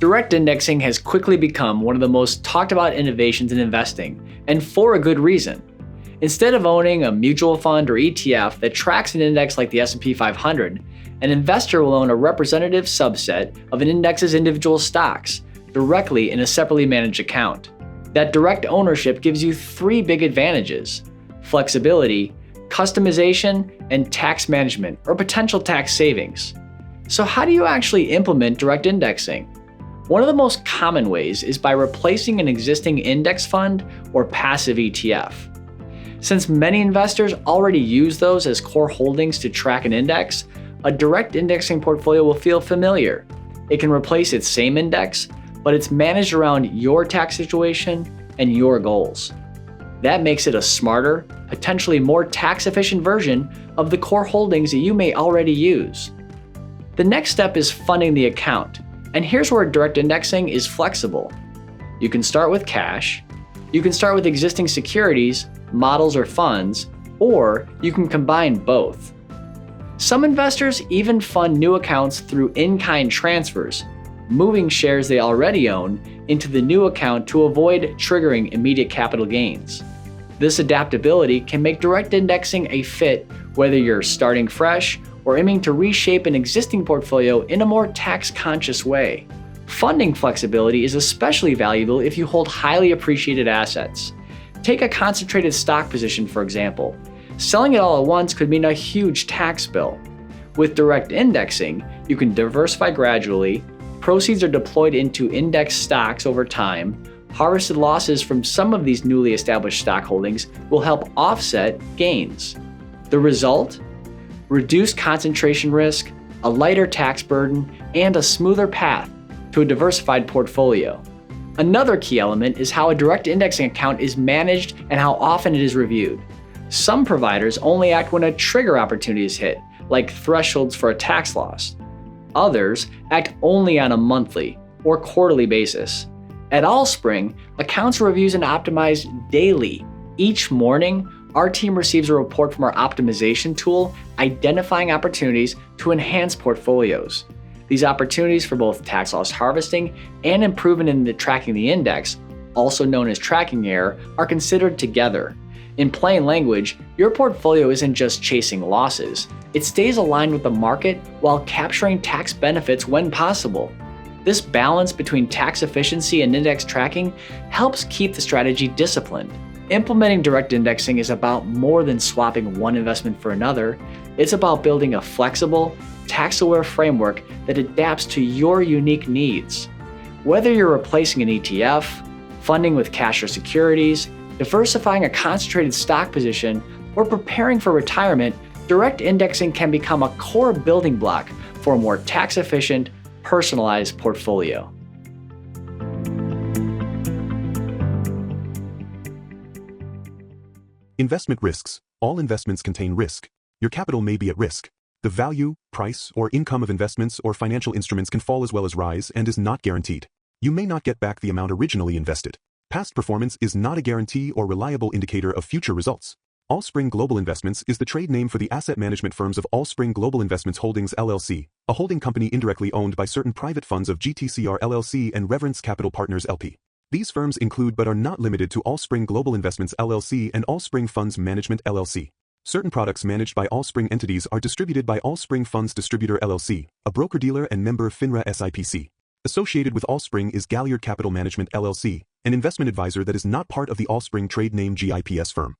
Direct indexing has quickly become one of the most talked about innovations in investing, and for a good reason. Instead of owning a mutual fund or ETF that tracks an index like the S&P 500, an investor will own a representative subset of an index's individual stocks directly in a separately managed account. That direct ownership gives you three big advantages: flexibility, customization, and tax management or potential tax savings. So how do you actually implement direct indexing? One of the most common ways is by replacing an existing index fund or passive ETF. Since many investors already use those as core holdings to track an index, a direct indexing portfolio will feel familiar. It can replace its same index, but it's managed around your tax situation and your goals. That makes it a smarter, potentially more tax-efficient version of the core holdings that you may already use. The next step is funding the account, and here's where direct indexing is flexible. You can start with cash, you can start with existing securities, models, or funds, or you can combine both. Some investors even fund new accounts through in-kind transfers, moving shares they already own into the new account to avoid triggering immediate capital gains. This adaptability can make direct indexing a fit whether you're starting fresh or aiming to reshape an existing portfolio in a more tax-conscious way. Funding flexibility is especially valuable if you hold highly appreciated assets. Take a concentrated stock position, for example. Selling it all at once could mean a huge tax bill. With direct indexing, you can diversify gradually, proceeds are deployed into index stocks over time, harvested losses from some of these newly established stock holdings will help offset gains. The result? Reduced concentration risk, a lighter tax burden, and a smoother path to a diversified portfolio. Another key element is how a direct indexing account is managed and how often it is reviewed. Some providers only act when a trigger opportunity is hit, like thresholds for a tax loss. Others act only on a monthly or quarterly basis. At Allspring, accounts are reviewed and optimized daily. Each morning, our team receives a report from our optimization tool identifying opportunities to enhance portfolios. These opportunities for both tax loss harvesting and improvement in tracking the index, also known as tracking error, are considered together. In plain language, your portfolio isn't just chasing losses. It stays aligned with the market while capturing tax benefits when possible. This balance between tax efficiency and index tracking helps keep the strategy disciplined. Implementing direct indexing is about more than swapping one investment for another. It's about building a flexible, tax-aware framework that adapts to your unique needs. Whether you're replacing an ETF, funding with cash or securities, diversifying a concentrated stock position, or preparing for retirement, direct indexing can become a core building block for a more tax-efficient, personalized portfolio. Investment risks. All investments contain risk. Your capital may be at risk. The value, price, or income of investments or financial instruments can fall as well as rise and is not guaranteed. You may not get back the amount originally invested. Past performance is not a guarantee or reliable indicator of future results. Allspring Global Investments is the trade name for the asset management firms of Allspring Global Investments Holdings LLC, a holding company indirectly owned by certain private funds of GTCR LLC and Reverence Capital Partners LP. These firms include but are not limited to Allspring Global Investments LLC and Allspring Funds Management LLC. Certain products managed by Allspring entities are distributed by Allspring Funds Distributor LLC, a broker-dealer and member FINRA SIPC. Associated with Allspring is Galliard Capital Management LLC, an investment advisor that is not part of the Allspring trade name GIPS firm.